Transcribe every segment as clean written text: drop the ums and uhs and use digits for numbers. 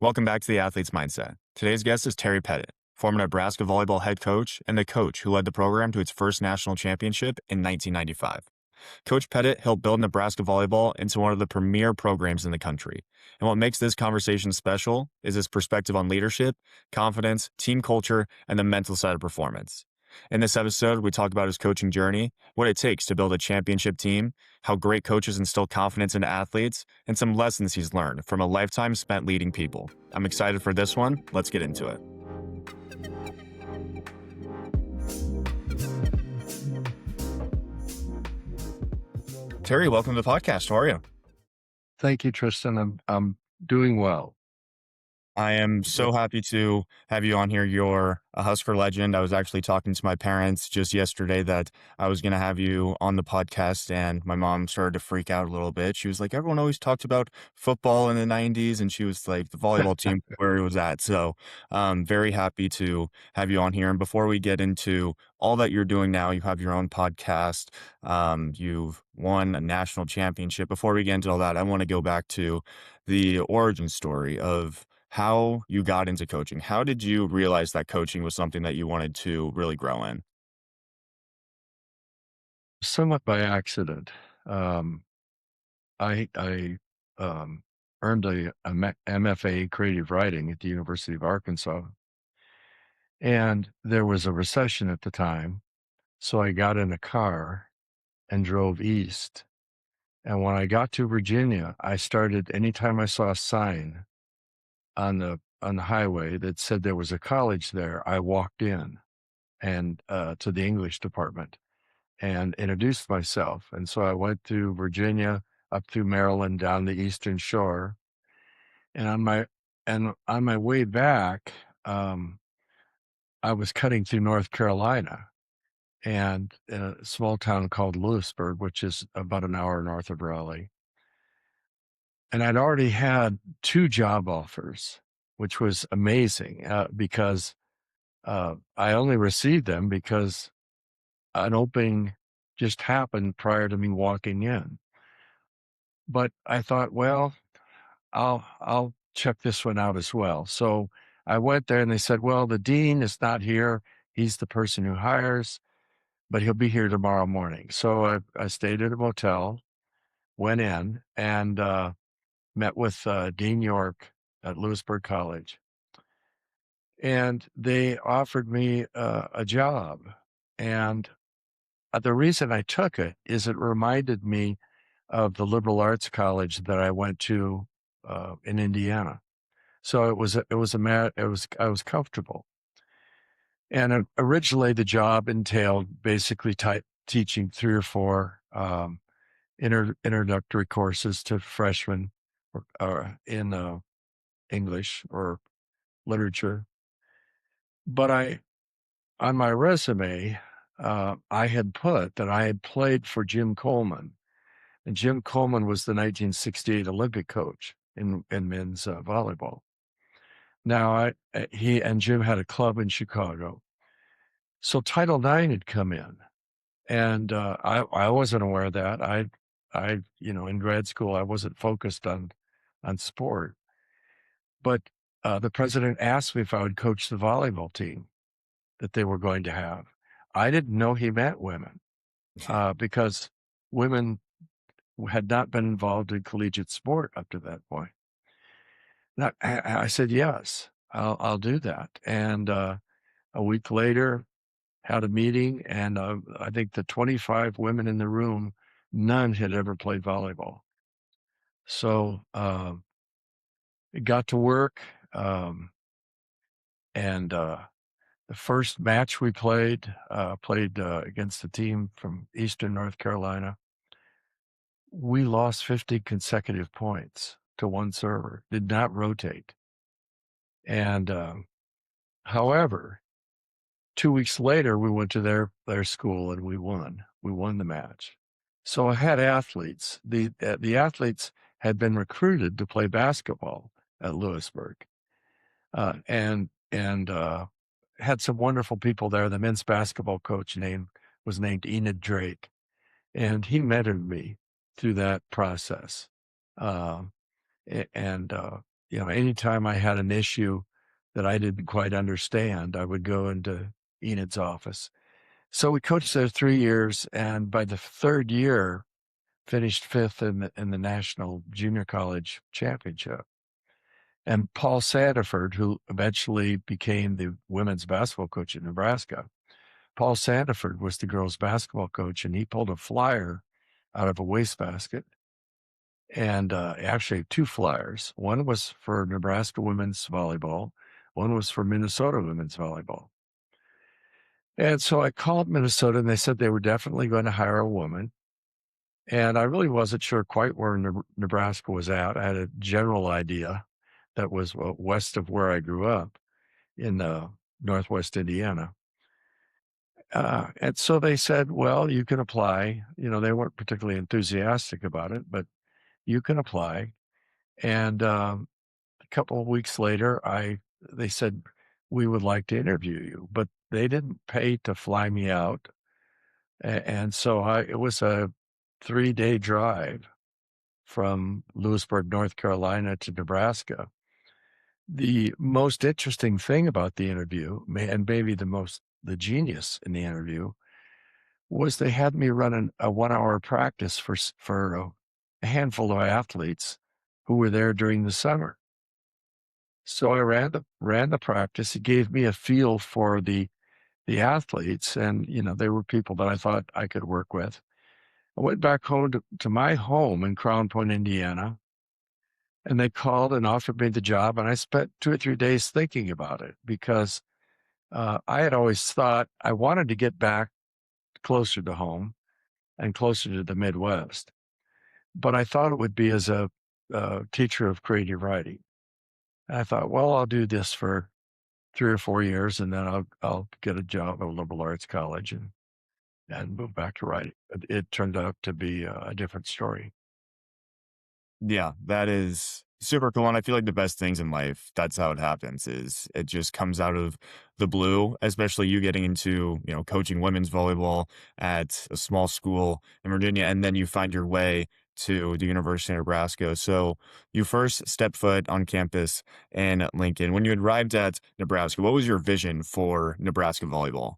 Welcome back to the Athlete's Mindset. Today's guest is Coach Pettit, former Nebraska Volleyball head coach and the coach who led the program to its first national championship in 1995. Coach Pettit helped build Nebraska Volleyball into one of the premier programs in the country. And what makes this conversation special is his perspective on leadership, confidence, team culture, and the mental side of performance. In this episode, we talk about his coaching journey, what it takes to build a championship team, how great coaches instill confidence into athletes, and some lessons he's learned from a lifetime spent leading people. I'm excited for this one. Let's get into it. Terry, welcome to the podcast. How are you? Thank you, Tristan. I'm doing well. I am so happy to have you on here. You're a Husker legend. I was actually talking to my parents just yesterday that I was going to have you on the podcast, and my mom started to freak out a little bit. She was like, everyone always talked about football in the 90s, and she was like, the volleyball team where it was at. So very happy to have you on here. And before we get into all that you're doing now, you have your own podcast. You've won a national championship. Before we get into all that, I want to go back to the origin story of how you got into coaching. How did you realize that coaching was something that you wanted to really grow in? Somewhat by accident. I earned a MFA creative writing at the University of Arkansas, and there was a recession at the time. So I got in a car and drove east. And when I got to Virginia, I started, anytime I saw a sign on the highway that said there was a college there, I walked in and to the English department and introduced myself. And so I went through Virginia, up through Maryland, down the Eastern Shore, and on my way back, I was cutting through North Carolina, and in a small town called Lewisburg, which is about an hour north of Raleigh. And I'd already had 2 job offers, which was amazing because I only received them because an opening just happened prior to me walking in. But I thought, well, I'll check this one out as well. So I went there and they said, well, the dean is not here. He's the person who hires, but he'll be here tomorrow morning. So I stayed at a motel, went in and met with Dean York at Lewisburg College. And they offered me a job. And the reason I took it is it reminded me of the liberal arts college that I went to in Indiana. So I was comfortable. And originally the job entailed basically teaching 3 or 4 introductory courses to freshmen in English or literature. But on my resume, I had put that I had played for Jim Coleman. And Jim Coleman was the 1968 Olympic coach in men's volleyball. Now, he and Jim had a club in Chicago. So Title IX had come in, and I wasn't aware of that. In grad school, I wasn't focused on sport. But the president asked me if I would coach the volleyball team that they were going to have. I didn't know he meant women because women had not been involved in collegiate sport up to that point. Now, I said, yes, I'll do that. And a week later, had a meeting, and I think the 25 women in the room, none had ever played volleyball. So it got to work. And the first match we played against a team from Eastern North Carolina. We lost 50 consecutive points to one server, did not rotate. And however, 2 weeks later, we went to their school and we won. We won the match. So I had athletes. The athletes had been recruited to play basketball at Lewisburg, and had some wonderful people there. The men's basketball coach was named Enid Drake, and he mentored me through that process. And anytime I had an issue that I didn't quite understand, I would go into Enid's office. So we coached there 3 years, and by the 3rd year, finished 5th in the national junior college championship. And Paul Sandiford, who eventually became the women's basketball coach at Nebraska, Paul Sandiford was the girls' basketball coach, and he pulled a flyer out of a wastebasket, and actually 2 flyers. One was for Nebraska women's volleyball, one was for Minnesota women's volleyball. And so I called Minnesota, and they said they were definitely going to hire a woman. And I really wasn't sure quite where Nebraska was at. I had a general idea that was west of where I grew up in Northwest Indiana. And so they said, well, you can apply. They weren't particularly enthusiastic about it, but you can apply. And a couple of weeks later, they said, we would like to interview you, but they didn't pay to fly me out. And so it was a 3-day drive from Lewisburg, North Carolina to Nebraska. The most interesting thing about the interview, and maybe the genius in the interview, was they had me run a 1-hour practice for a handful of athletes who were there during the summer. So I ran the practice. It gave me a feel for the athletes, and they were people that I thought I could work with. I went back home to my home in Crown Point, Indiana, and they called and offered me the job, and I spent 2 or 3 days thinking about it because I had always thought I wanted to get back closer to home and closer to the Midwest, but I thought it would be as a teacher of creative writing. And I thought, well, I'll do this for 3 or 4 years, and then I'll get a job at a liberal arts college and move back to writing. It turned out to be a different story. Yeah, that is super cool, and I feel like the best things in life, that's how it happens, is it just comes out of the blue, especially you getting into, coaching women's volleyball at a small school in Virginia, and then you find your way to the University of Nebraska. So you first stepped foot on campus in Lincoln. When you arrived at Nebraska, what was your vision for Nebraska volleyball?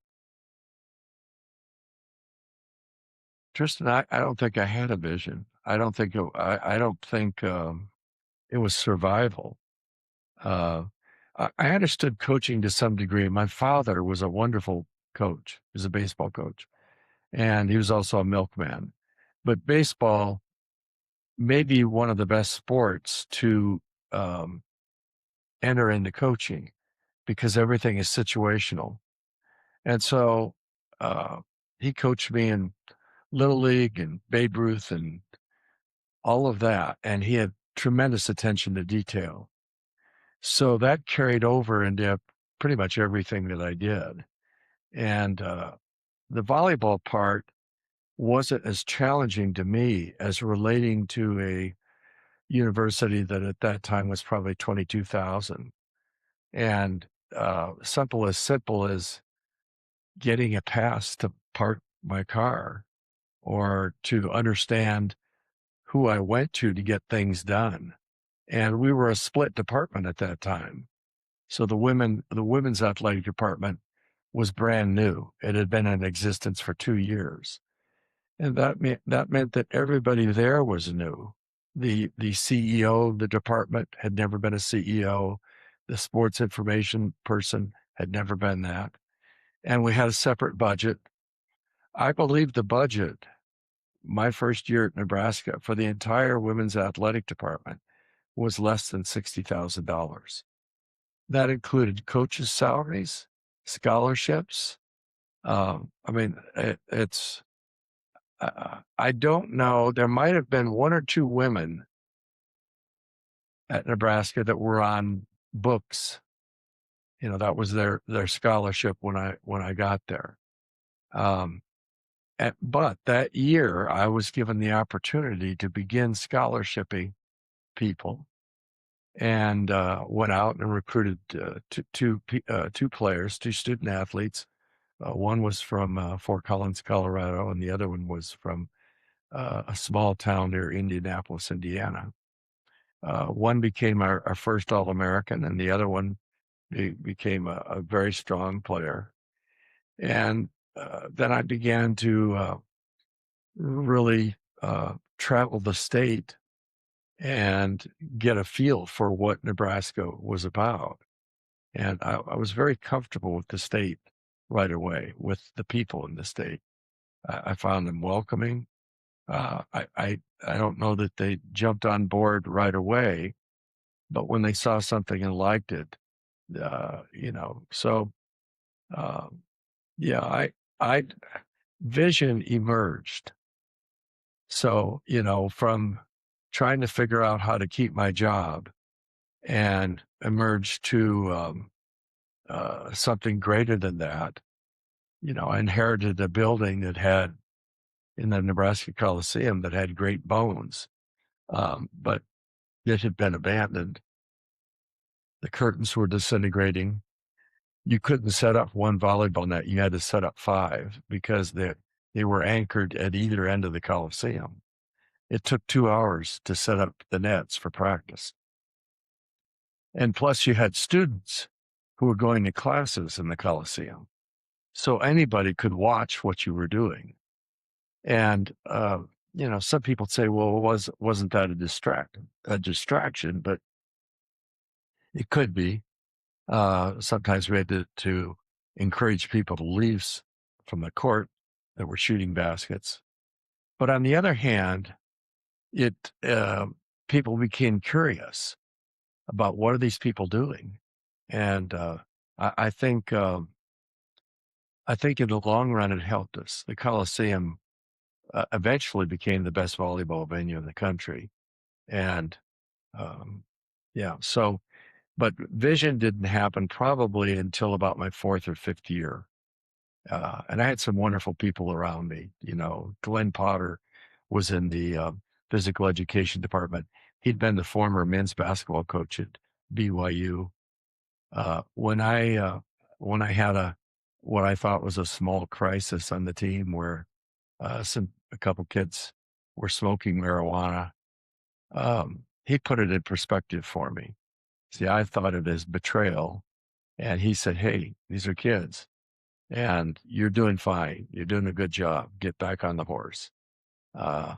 Tristan, I don't think I had a vision. I don't think it was survival. Uh, I understood coaching to some degree. My father was a wonderful coach. He was a baseball coach, and he was also a milkman. But baseball may be one of the best sports to um, enter into coaching because everything is situational. And so uh, he coached me in Little League and Babe Ruth and all of that, and he had tremendous attention to detail. So that carried over into pretty much everything that I did. And the volleyball part wasn't as challenging to me as relating to a university that at that time was probably 22,000. And simple as getting a pass to park my car or to understand who I went to get things done. And we were a split department at that time. So the women's athletic department was brand new. It had been in existence for 2 years. And that meant that everybody there was new. The CEO of the department had never been a CEO. The sports information person had never been that. And we had a separate budget. I believe the budget my first year at Nebraska for the entire women's athletic department was less than $60,000. That included coaches' salaries, scholarships. I mean, I don't know. There might have been 1 or 2 women at Nebraska that were on books. That was their scholarship when I got there. Um, but that year, I was given the opportunity to begin scholarshiping people, and went out and recruited two players, 2 student athletes. One was from Fort Collins, Colorado, and the other one was from a small town near Indianapolis, Indiana. One became our first All-American, and the other one became a very strong player. And then I began to really travel the state and get a feel for what Nebraska was about. And I was very comfortable with the state right away, with the people in the state. I found them welcoming. I don't know that they jumped on board right away, but when they saw something and liked it, so um, yeah, I vision emerged. So, from trying to figure out how to keep my job and emerge to something greater than that. I inherited a building that had in the Nebraska Coliseum that had great bones, but it had been abandoned. The curtains were disintegrating. You couldn't set up one volleyball net. You had to set up five because they were anchored at either end of the Coliseum. It took 2 hours to set up the nets for practice. And plus, you had students who were going to classes in the Coliseum. So anybody could watch what you were doing. And, some people say, well, wasn't that a distraction? But it could be. Sometimes we had to encourage people to leave from the court that were shooting baskets. But on the other hand, it people became curious about what are these people doing, and I, I think I think in the long run it helped us. The Coliseum eventually became the best volleyball venue in the country, and um, yeah. So, but vision didn't happen probably until about my fourth or fifth year. And I had some wonderful people around me. Glenn Potter was in the physical education department. He'd been the former men's basketball coach at BYU. When I had what I thought was a small crisis on the team where a couple kids were smoking marijuana, he put it in perspective for me. See, I thought it as betrayal, and he said, "Hey, these are kids and you're doing fine. You're doing a good job. Get back on the horse." Uh,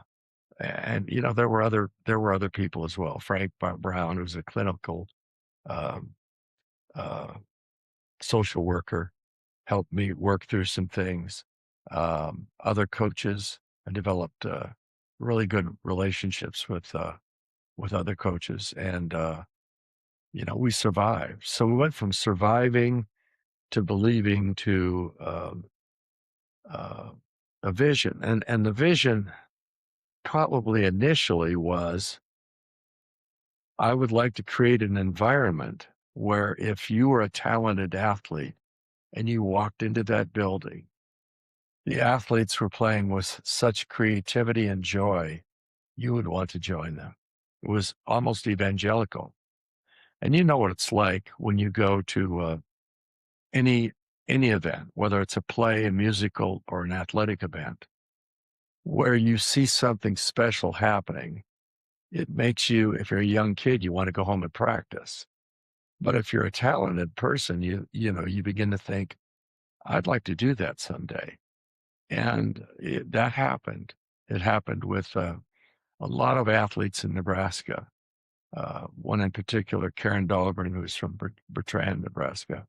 and there were other people as well. Frank Brown, who's a clinical um, uh, social worker, helped me work through some things. Other coaches, I developed really good relationships with other coaches, and we survived. So we went from surviving to believing to uh, a vision. And the vision probably initially was I would like to create an environment where if you were a talented athlete and you walked into that building, the athletes were playing with such creativity and joy, you would want to join them. It was almost evangelical. And you know what it's like when you go to any any event, whether it's a play, a musical, or an athletic event, where you see something special happening. It makes you, if you're a young kid, you want to go home and practice. But if you're a talented person, you begin to think, I'd like to do that someday. And that happened. It happened with a lot of athletes in Nebraska. One in particular, Karen Dahlgren, who's from Bertrand, Nebraska,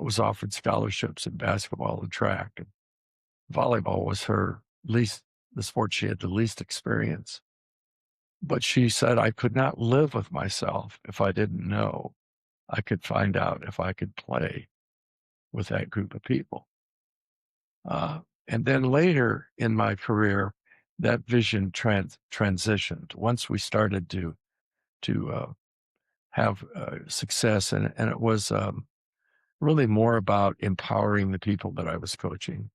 was offered scholarships in basketball and track. And volleyball was the sport she had the least experience. But she said, I could not live with myself if I didn't know I could find out if I could play with that group of people. And then later in my career, that vision transitioned. Once we started to have success, and it was really more about empowering the people that I was coaching,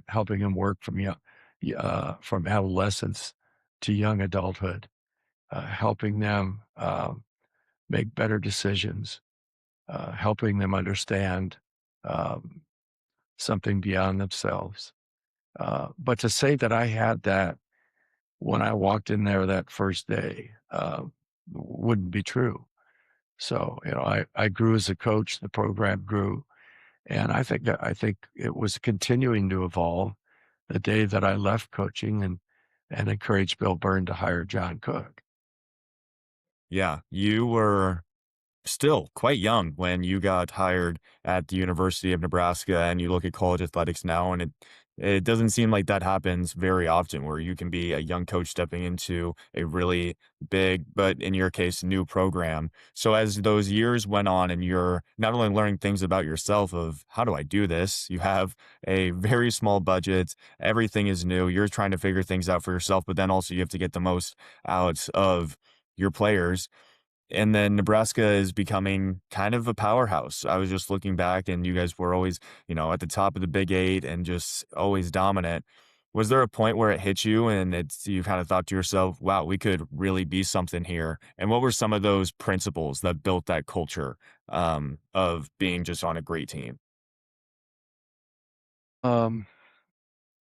helping them work from adolescence to young adulthood, helping them make better decisions, helping them understand um, something beyond themselves. But to say that I had that when I walked in there that first day, wouldn't be true. So, I grew as a coach, the program grew, and I think it was continuing to evolve the day that I left coaching and encouraged Bill Byrne to hire John Cook. Yeah, you were still quite young when you got hired at the University of Nebraska, and you look at college athletics now, and it doesn't seem like that happens very often where you can be a young coach stepping into a really big, but in your case, new program. So as those years went on and you're not only learning things about yourself of how do I do this, you have a very small budget, everything is new, you're trying to figure things out for yourself, but then also you have to get the most out of your players, and then Nebraska is becoming kind of a powerhouse. I was just looking back and you guys were always, at the top of the Big 8 and just always dominant. Was there a point where it hit you and you kind of thought to yourself, wow, we could really be something here? And what were some of those principles that built that culture of being just on a great team? Um,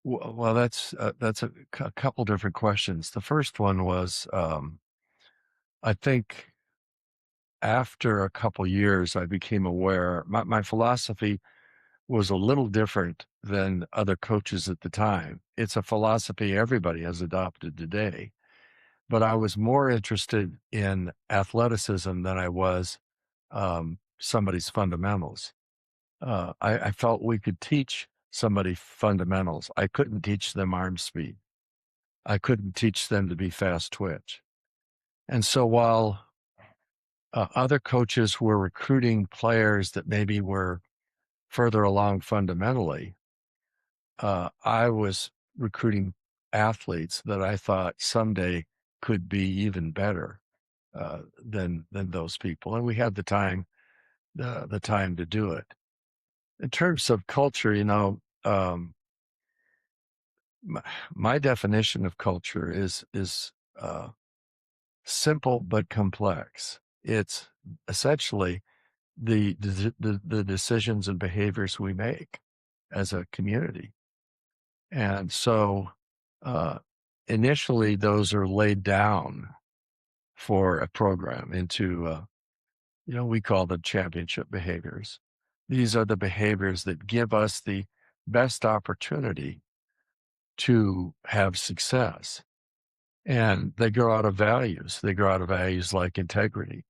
well, that's a couple different questions. The first one was, I think after a couple years, I became aware my philosophy was a little different than other coaches at the time. It's a philosophy everybody has adopted today, but I was more interested in athleticism than I was somebody's fundamentals. I felt we could teach somebody fundamentals. I couldn't teach them arm speed. I couldn't teach them to be fast twitch. And so while other coaches were recruiting players that maybe were further along fundamentally, I was recruiting athletes that I thought someday could be even better than those people, and we had the time to do it. In terms of culture, my, my definition of culture is simple but complex. It's essentially the decisions and behaviors we make as a community. And so, uh, initially, those are laid down for a program into, we call them championship behaviors. These are the behaviors that give us the best opportunity to have success. And they grow out of values. They grow out of values like integrity.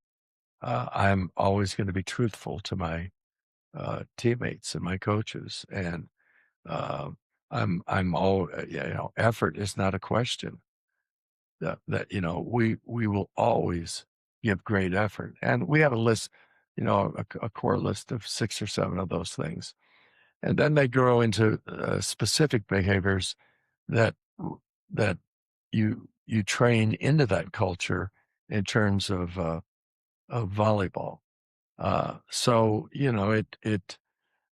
I'm always going to be truthful to my teammates and my coaches, and uh, I'm all effort is not a question. That we will always give great effort, and we have a list, a core list of 6 or 7 of those things, and then they grow into specific behaviors that that you train into that culture in terms of volleyball. So it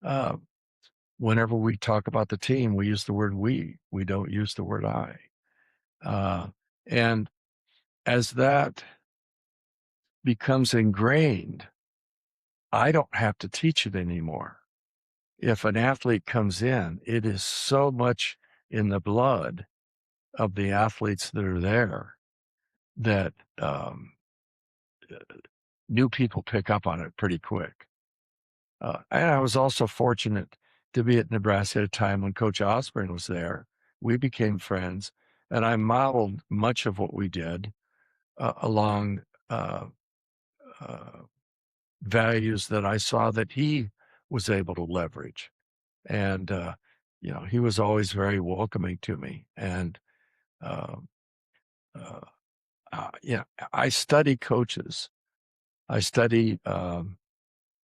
uh, whenever we talk about the team, we use the word we. We don't use the word I. And as that becomes ingrained, I don't have to teach it anymore. If an athlete comes in, it is so much in the blood of the athletes that are there that new people pick up on it pretty quick. And I was also fortunate to be at Nebraska at a time when Coach Osborne was there. We became friends, and I modeled much of what we did along uh, uh, values that I saw that he was able to leverage. And, he was always very welcoming to me. And, uh, uh, yeah, I study coaches. I study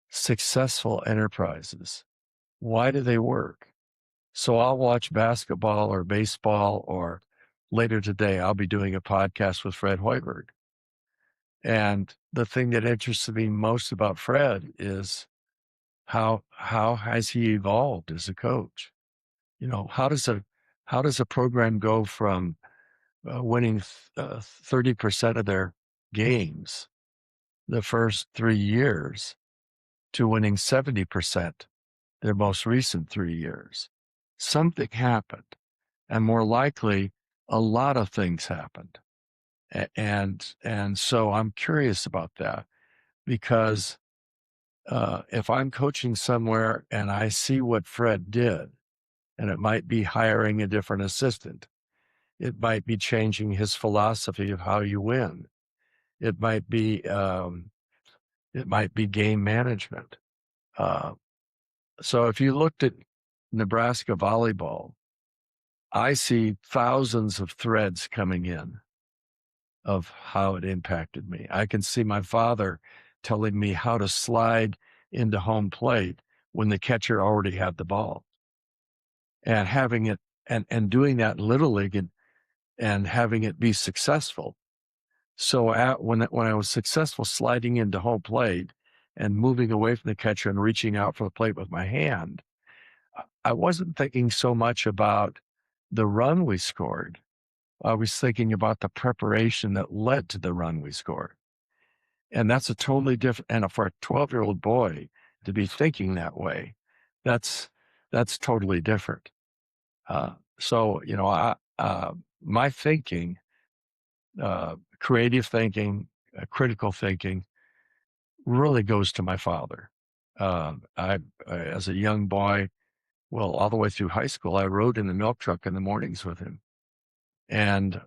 successful enterprises. Why do they work? So I'll watch basketball or baseball, or later today, I'll be doing a podcast with Fred Hoiberg. And the thing that interests me most about Fred is how has he evolved as a coach? How does a program go from winning 30% of their games the first 3 years to winning 70% their most recent 3 years? Something happened, and more likely, a lot of things happened. And so I'm curious about that because if I'm coaching somewhere and I see what Fred did, and it might be hiring a different assistant, it might be changing his philosophy of how you win, it might be game management. Uh, so if you looked at Nebraska volleyball, I see thousands of threads coming in of how it impacted me. I can see my father telling me how to slide into home plate when the catcher already had the ball, and having it and doing that in Little League, and having it be successful. So when I was successful sliding into home plate and moving away from the catcher and reaching out for the plate with my hand, I wasn't thinking so much about the run we scored. I was thinking about the preparation that led to the run we scored. And that's a totally different, and for a 12-year-old boy to be thinking that way, that's totally different. So, my thinking, creative thinking, critical thinking really goes to my father. As a young boy, well, all the way through high school, I rode in the milk truck in the mornings with him. And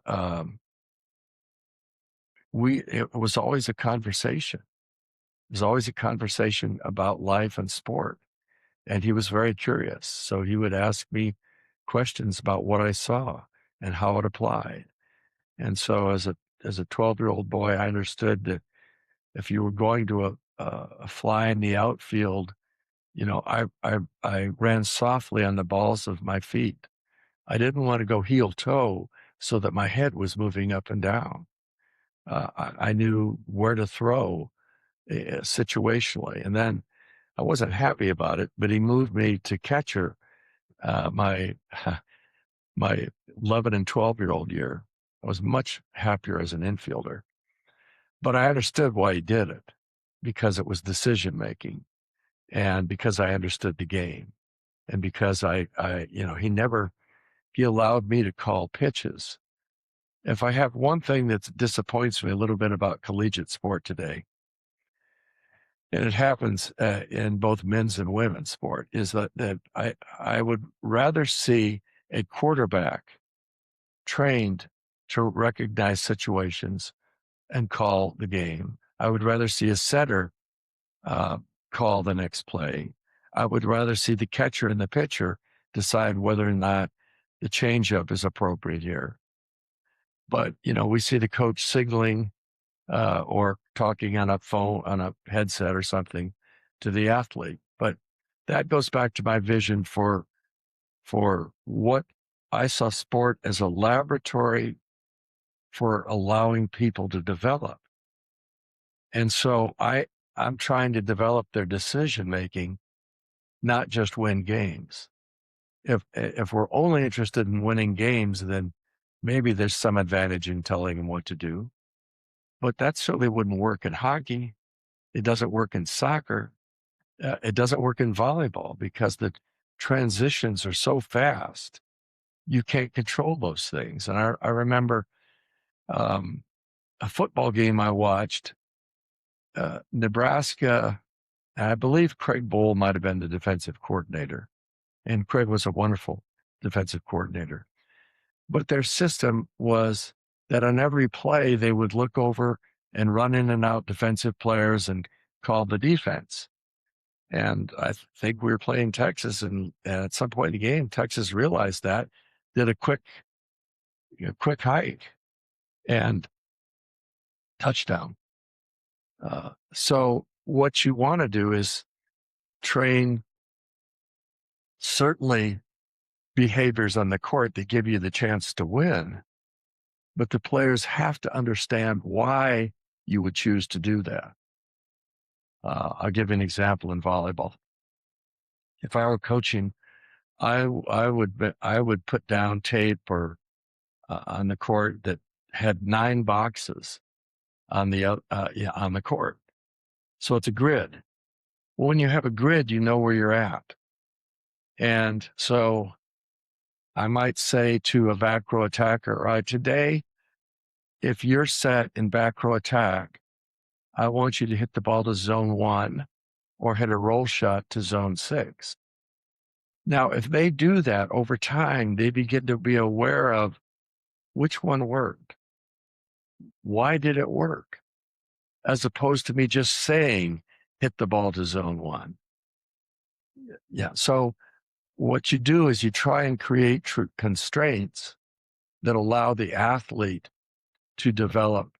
it was always a conversation. It was always a conversation about life and sport. And he was very curious. So he would ask me questions about what I saw and how it applied. And so as a 12-year-old boy, I understood that if you were going to a fly in the outfield, I ran softly on the balls of my feet. I didn't want to go heel toe so that my head was moving up and down. I knew where to throw situationally. And then I wasn't happy about it, but he moved me to catcher my my 11 and 12-year-old year. I was much happier as an infielder, but I understood why he did it, because it was decision making, and because I understood the game, and because he allowed me to call pitches. If I have one thing that disappoints me a little bit about collegiate sport today, and it happens in both men's and women's sport, is that I would rather see a quarterback trained to recognize situations and call the game. I would rather see a setter uh, call the next play. I would rather see the catcher and the pitcher decide whether or not the changeup is appropriate here. But we see the coach signaling or talking on a phone, on a headset or something to the athlete. But that goes back to my vision for what I saw sport as a laboratory for allowing people to develop. And so I'm trying to develop their decision making, not just win games. If we're only interested in winning games, then maybe there's some advantage in telling them what to do. But that certainly wouldn't work in hockey. It doesn't work in soccer. It doesn't work in volleyball because the transitions are so fast. You can't control those things. And I remember um, a football game I watched, Nebraska. I believe Craig Bowl might have been the defensive coordinator, and Craig was a wonderful defensive coordinator. But their system was that on every play, they would look over and run in and out defensive players and call the defense. And I think we were playing Texas, and at some point in the game, Texas realized that, did a quick hike and touchdown. So what you want to do is train certainly behaviors on the court that give you the chance to win, but the players have to understand why you would choose to do that. I'll give you an example in volleyball. If I were coaching, I would put down tape or on the court that had 9 boxes on the court. So it's a grid. Well, when you have a grid, you know where you're at. And so I might say to a back row attacker, all right, today if you're set in back row attack, I want you to hit the ball to zone 1 or hit a roll shot to zone 6. Now, if they do that over time, they begin to be aware of which one worked. Why did it work? As opposed to me just saying, hit the ball to zone 1. Yeah. So what you do is you try and create constraints that allow the athlete to develop.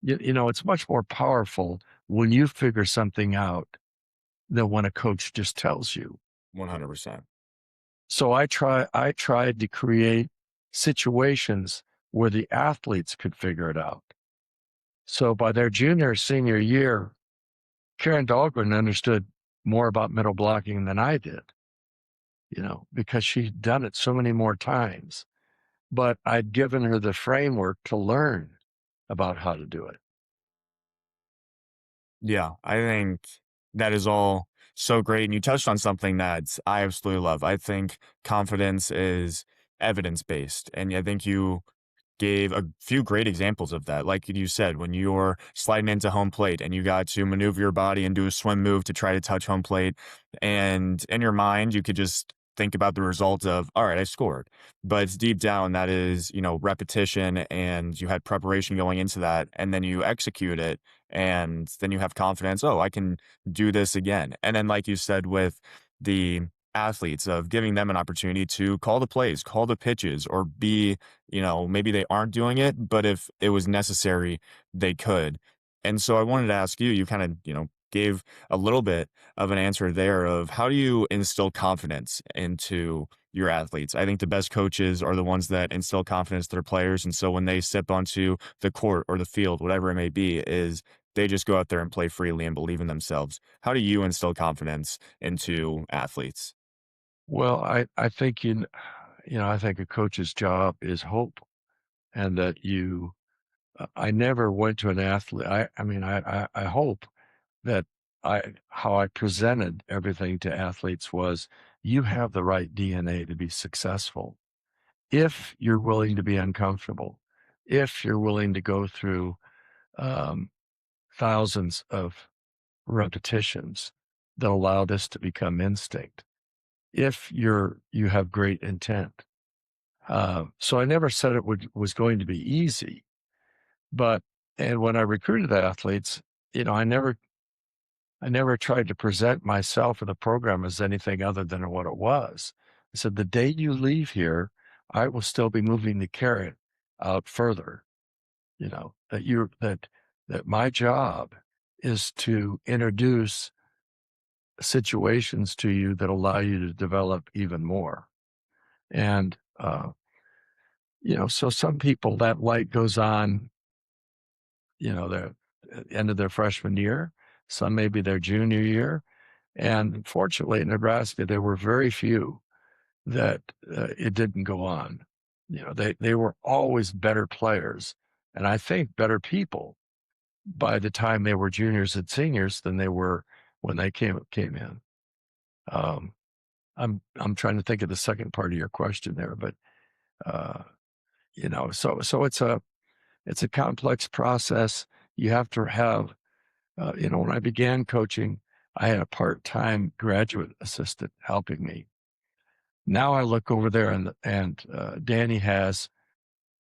It's much more powerful when you figure something out than when a coach just tells you. 100%. So I tried to create situations where the athletes could figure it out. So by their junior, senior year, Karen Dahlgren understood more about middle blocking than I did, because she'd done it so many more times. But I'd given her the framework to learn about how to do it. Yeah, I think that is all so great. And you touched on something that I absolutely love. I think confidence is evidence based. And I think you gave a few great examples of that. Like you said, when you're sliding into home plate and you got to maneuver your body and do a swim move to try to touch home plate. And in your mind, you could just think about the result of, all right, I scored. But it's deep down, that is, repetition and you had preparation going into that. And then you execute it. And then you have confidence, oh, I can do this again. And then, like you said, with the athletes of giving them an opportunity to call the plays, call the pitches, or be, maybe they aren't doing it, but if it was necessary, they could. And so I wanted to ask you, you kind of, gave a little bit of an answer there of how do you instill confidence into your athletes? I think the best coaches are the ones that instill confidence to their players. And so when they step onto the court or the field, whatever it may be, is they just go out there and play freely and believe in themselves. How do you instill confidence into athletes? Well, I think I think a coach's job is hope, and that I never went to an athlete. I mean, I hope that how I presented everything to athletes was, you have the right DNA to be successful if you're willing to be uncomfortable, if you're willing to go through um, thousands of repetitions that allow this to become instinct, if you have great intent. So I never said was going to be easy, but and when I recruited the athletes, I never tried to present myself in the program as anything other than what it was. I said, the day you leave here, I will still be moving the carrot out further. That my job is to introduce situations to you that allow you to develop even more. And so some people, that light goes on, the end of their freshman year, some maybe their junior year. And fortunately, in Nebraska, there were very few that it didn't go on. They were always better players, and I think better people by the time they were juniors and seniors than they were when they came in. Um, I'm trying to think of the second part of your question there, but uh, so it's a complex process. You have to have when I began coaching, I had a part-time graduate assistant helping me. Now I look over there and Danny has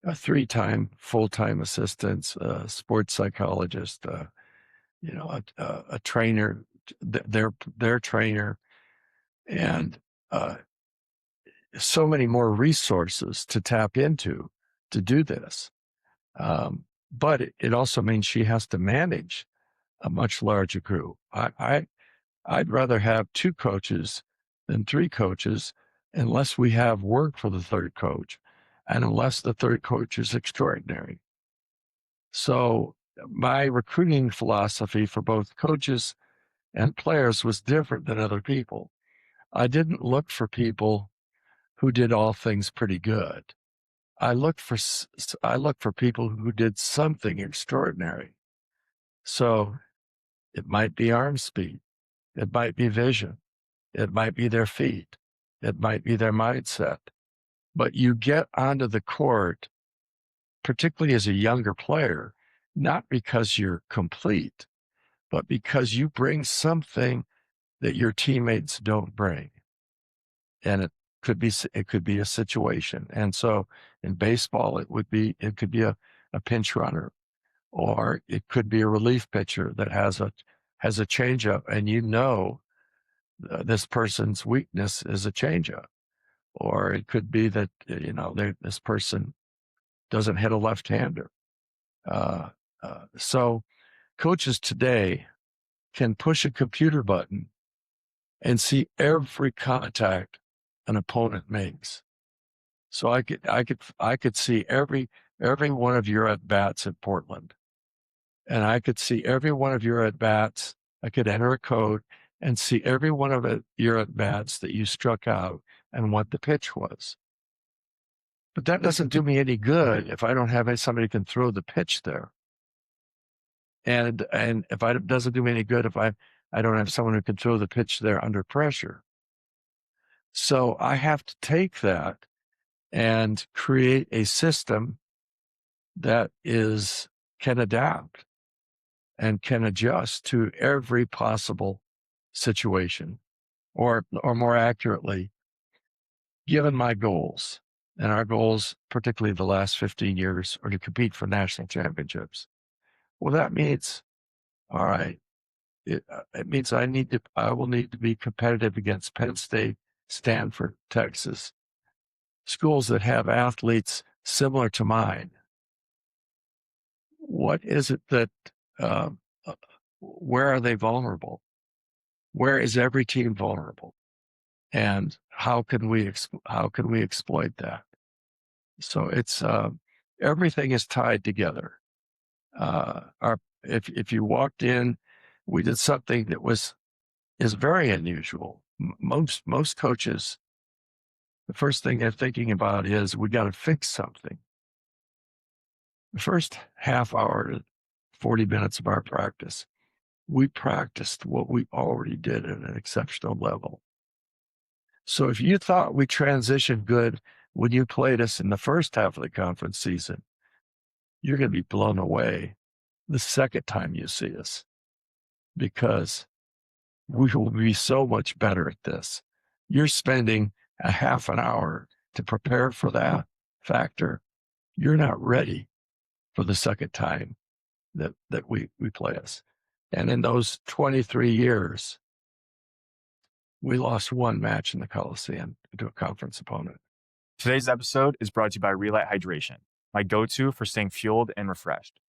a 3-time full-time assistant, sports psychologist, a trainer, their trainer, and so many more resources to tap into to do this. But it also means she has to manage a much larger crew. I'd rather have 2 coaches than 3 coaches unless we have work for the third coach and unless the third coach is extraordinary. So my recruiting philosophy for both coaches and players was different than other people. I didn't look for people who did all things pretty good. I looked for people who did something extraordinary. So it might be arm speed, it might be vision, it might be their feet. It might be their mindset. But you get onto the court particularly as a younger player, not because you're complete, but because you bring something that your teammates don't bring. And it could be a situation. And so in baseball, it could be a pinch runner, or it could be a relief pitcher that has a changeup, and this person's weakness is a changeup. Or it could be that this person doesn't hit a left-hander. Uh, so coaches today can push a computer button and see every contact an opponent makes. So I could see every one of your at bats at Portland, and I could see every one of your at bats. I could enter a code and see every one of your at bats that you struck out and what the pitch was. But that doesn't do me any good if I don't have somebody who can throw the pitch there. And if it doesn't do me any good if I don't have someone who can throw the pitch there under pressure. So I have to take that and create a system that can adapt and can adjust to every possible situation, or more accurately, given my goals. And our goals, particularly the last 15 years, are to compete for national championships. Well, that means, all right, it means I will need to be competitive against Penn State, Stanford, Texas, schools that have athletes similar to mine. What is it that, uh, uh, where are they vulnerable? Where is every team vulnerable? And how can we exploit that? So everything is tied together. If you walked in, we did something that is very unusual. Most coaches, the first thing they're thinking about is we got to fix something. The first half hour to 40 minutes of our practice, we practiced what we already did at an exceptional level. So if you thought we transitioned good when you played us in the first half of the conference season, you're going to be blown away the second time you see us, because we will be so much better at this. You're spending a half an hour to prepare for that factor. You're not ready for the second time that we play us. And in those 23 years, we lost one match in the Coliseum to a conference opponent. Today's episode is brought to you by Relight Hydration, my go-to for staying fueled and refreshed.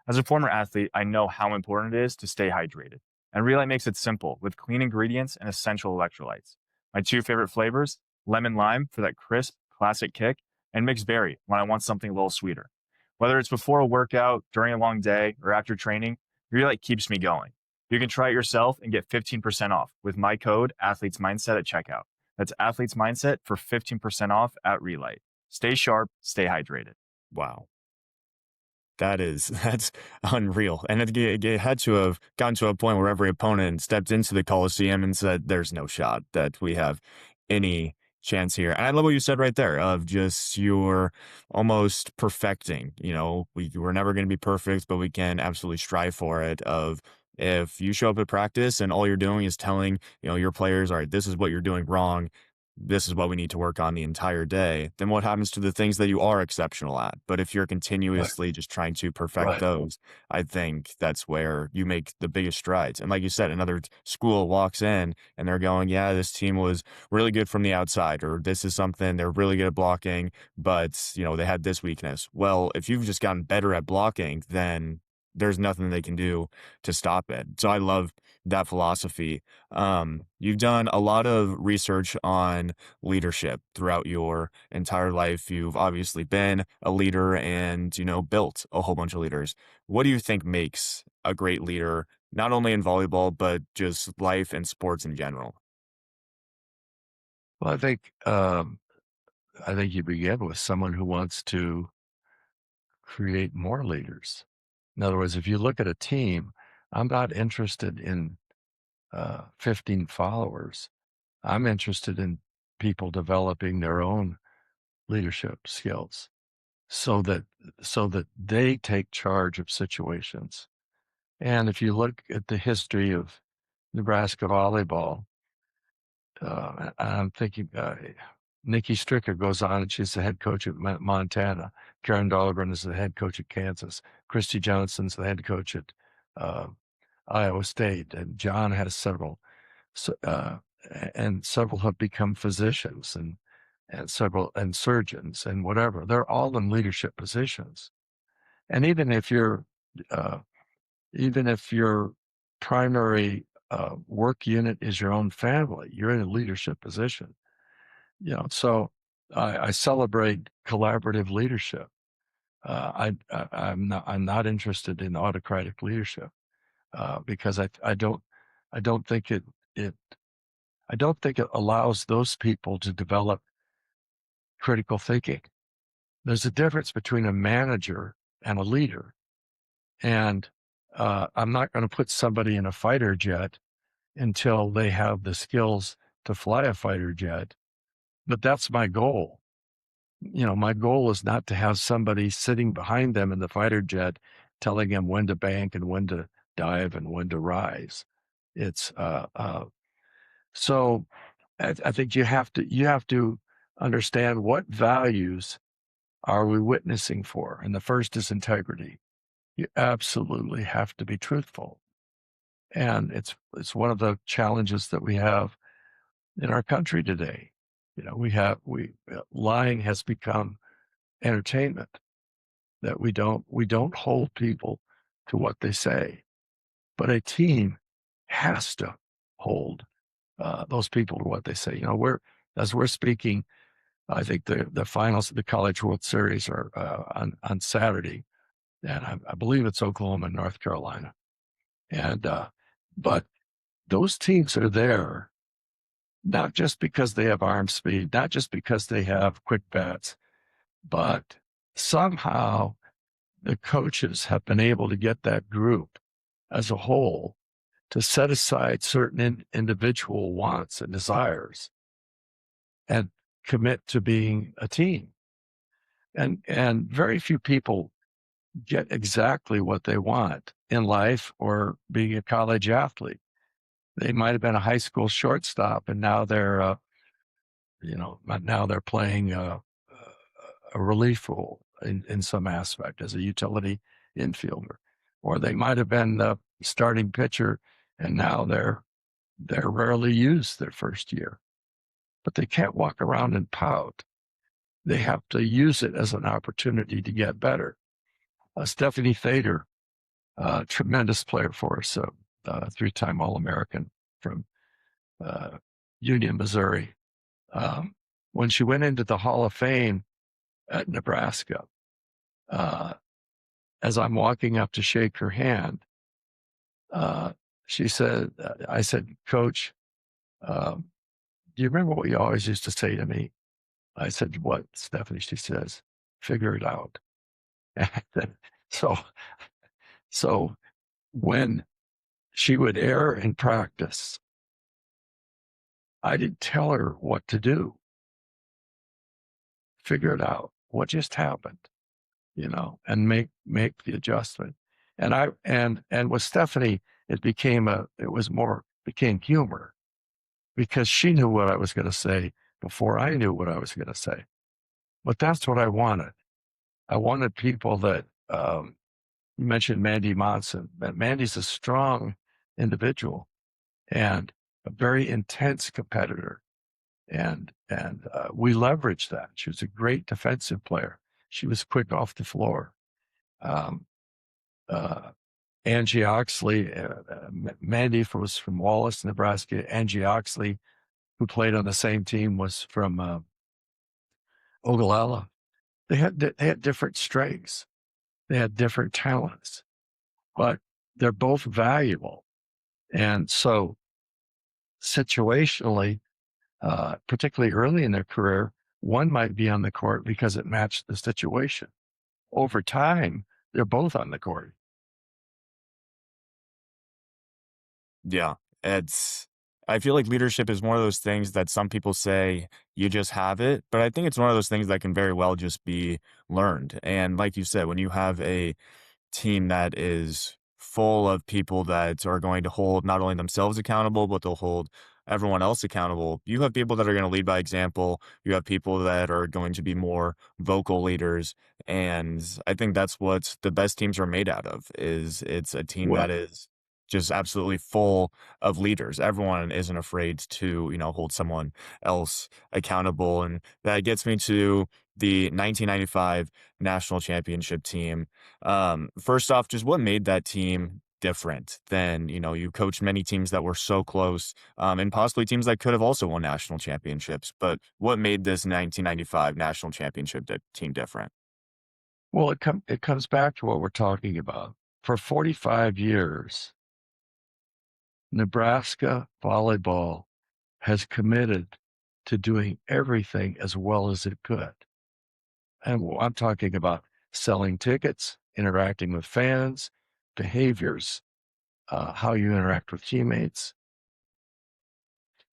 As a former athlete, I know how important it is to stay hydrated, and Relight makes it simple with clean ingredients and essential electrolytes. My two favorite flavors, lemon lime for that crisp, classic kick, and mixed berry when I want something a little sweeter. Whether it's before a workout, during a long day, or after training, Relight keeps me going. You can try it yourself and get 15% off with my code Athletes Mindset at checkout. That's Athletes Mindset for 15% off at Relight. Stay sharp, stay hydrated. Wow. That's unreal. And it had to have gotten to a point where every opponent stepped into the Coliseum and said, there's no shot that we have any chance here. And I love what you said right there of just you're almost perfecting, we're never going to be perfect, but we can absolutely strive for it. Of if you show up at practice and all you're doing is telling, your players, all right, this is what you're doing wrong, this is what we need to work on the entire day, then what happens to the things that you are exceptional at? But if you're Right. continuously just trying to perfect Right. those, I think that's where you make the biggest strides. And like you said, another school walks in and they're going, yeah, this team was really good from the outside, or this is something they're really good at blocking, but they had this weakness. Well, if you've just gotten better at blocking, then there's nothing they can do to stop it. So I love that philosophy. You've done a lot of research on leadership throughout your entire life. You've obviously been a leader and, built a whole bunch of leaders. What do you think makes a great leader, not only in volleyball, but just life and sports in general? Well, I think you begin with someone who wants to create more leaders. In other words, if you look at a team, I'm not interested in 15 followers. I'm interested in people developing their own leadership skills. so that they take charge of situations. And if you look at the history of Nebraska volleyball, I'm thinking Nikki Stricker goes on, and she's the head coach at Montana. Karen Dahlgren is the head coach at Kansas. Christy Johnson's the head coach at uh, Iowa State, and John has several. So, and several have become physicians, and several and surgeons and whatever. They're all in leadership positions. And uh, even if your primary work unit is your own family, you're in a leadership position. So I celebrate collaborative leadership. I'm not interested in autocratic leadership because I don't think it I don't think it allows those people to develop critical thinking. There's a difference between a manager and a leader. And I'm not going to put somebody in a fighter jet until they have the skills to fly a fighter jet. But that's my goal. My goal is not to have somebody sitting behind them in the fighter jet telling them when to bank and when to dive and when to rise. It's so I think you have to understand what values are we witnessing for. And the first is integrity. You absolutely have to be truthful. And it's one of the challenges that we have in our country today. Lying has become entertainment, that we don't hold people to what they say. But a team has to hold those people to what they say. As we're speaking, I think the finals of the College World Series are on Saturday, and I believe it's Oklahoma and North Carolina. And but those teams are there not just because they have arm speed, not just because they have quick bats, but somehow the coaches have been able to get that group as a whole to set aside certain individual wants and desires and commit to being a team. And very few people get exactly what they want in life or being a college athlete. They might have been a high school shortstop, and now they're playing a relief role in some aspect as a utility infielder, or they might have been the starting pitcher, and now they're rarely used their first year. But they can't walk around and pout. They have to use it as an opportunity to get better. Stephanie Fader, tremendous player for us, three-time All-American from Union, Missouri. When she went into the Hall of Fame at Nebraska, as I'm walking up to shake her hand, she said, I said, Coach, do you remember what you always used to say to me? I said, what, Stephanie? She says, figure it out. So when she would err in practice, I didn't tell her what to do. Figure it out. What just happened? And make the adjustment. And with Stephanie, it became humor, because she knew what I was going to say before I knew what I was going to say. But that's what I wanted. I wanted people that, you mentioned Mandy Monson. Mandy's a strong individual and a very intense competitor. And we leveraged that. She was a great defensive player. She was quick off the floor. Angie Oxley, Mandy was from Wallace, Nebraska. Angie Oxley, who played on the same team, was from Ogallala. They had different strengths. They had different talents, but they're both valuable. And so situationally, particularly early in their career, one might be on the court because it matched the situation. Over time, they're both on the court. Yeah, it's I feel like leadership is one of those things that some people say you just have it, but I think it's one of those things that can very well just be learned. And like you said, when you have a team that is full of people that are going to hold not only themselves accountable, but they'll hold everyone else accountable. You have people that are going to lead by example. You have people that are going to be more vocal leaders. And I think that's what the best teams are made out of is it's a team Well, that is just absolutely full of leaders. Everyone isn't afraid to, hold someone else accountable. And that gets me to the 1995 national championship team. First off, just what made that team different than, you coached many teams that were so close, and possibly teams that could have also won national championships. But what made this 1995 national championship team different? well, it comes back to what we're talking about. For 45 years, Nebraska Volleyball has committed to doing everything as well as it could. And I'm talking about selling tickets, interacting with fans, behaviors, how you interact with teammates.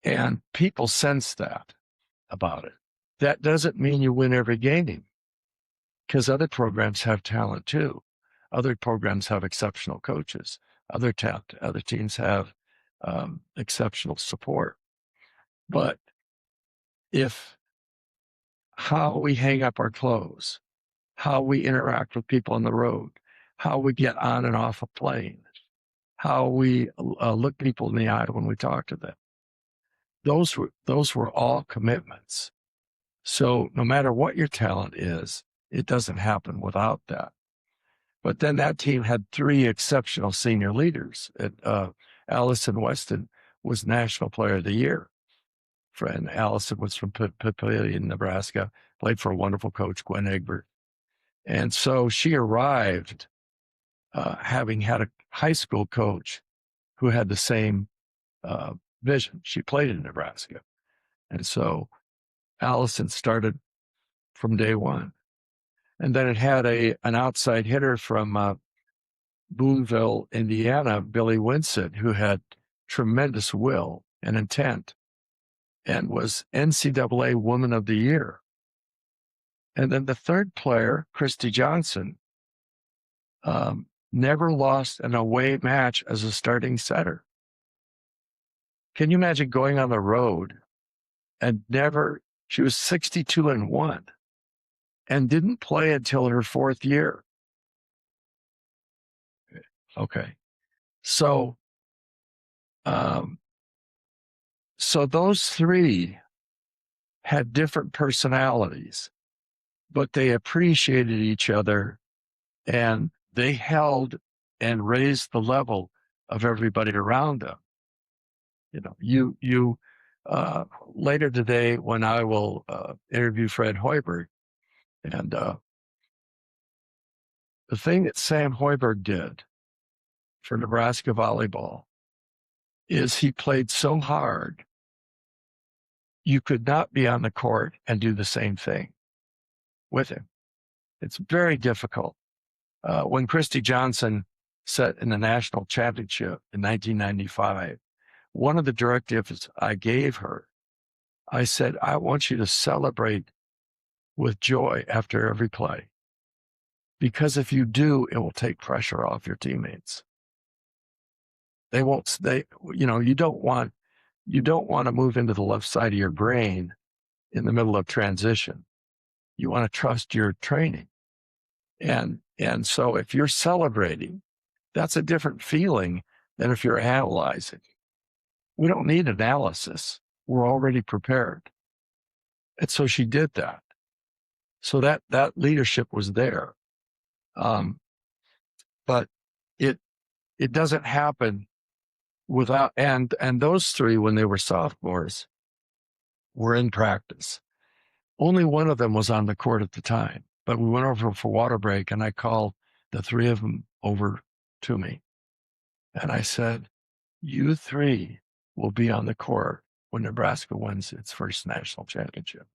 And people sense that about it. That doesn't mean you win every game because other programs have talent too. Other programs have exceptional coaches. Other teams have exceptional support. But if how we hang up our clothes, how we interact with people on the road, how we get on and off a plane, how we look people in the eye when we talk to them, those were all commitments. So no matter what your talent is, it doesn't happen without that. But then that team had three exceptional senior leaders. Allison Weston was National Player of the Year. Friend Allison was from Papillion, Nebraska, played for a wonderful coach, Gwen Egbert. And so she arrived having had a high school coach who had the same vision. She played in Nebraska. And so Allison started from day one. And then it had an outside hitter from Boonville, Indiana, Billy Winsett, who had tremendous will and intent and was NCAA Woman of the Year. And then the third player, Christy Johnson, never lost an away match as a starting setter. Can you imagine going on the road and she was 62-1 and didn't play until her fourth year. Okay. So those three had different personalities, but they appreciated each other and they held and raised the level of everybody around them. You later today when I will interview Fred Hoiberg, and the thing that Sam Hoiberg did for Nebraska Volleyball is he played so hard, you could not be on the court and do the same thing with him. It's very difficult. When Christy Johnson set in the national championship in 1995, one of the directives I gave her, I said, I want you to celebrate with joy after every play. Because if you do, it will take pressure off your teammates. You don't want to move into the left side of your brain in the middle of transition. You want to trust your training. And so if you're celebrating, that's a different feeling than if you're analyzing. We don't need analysis. We're already prepared. And so she did that. So that leadership was there. But it doesn't happen without, and those three, when they were sophomores, were in practice. Only one of them was on the court at the time, but we went over for water break and I called the three of them over to me. And I said, you three will be on the court when Nebraska wins its first national championship.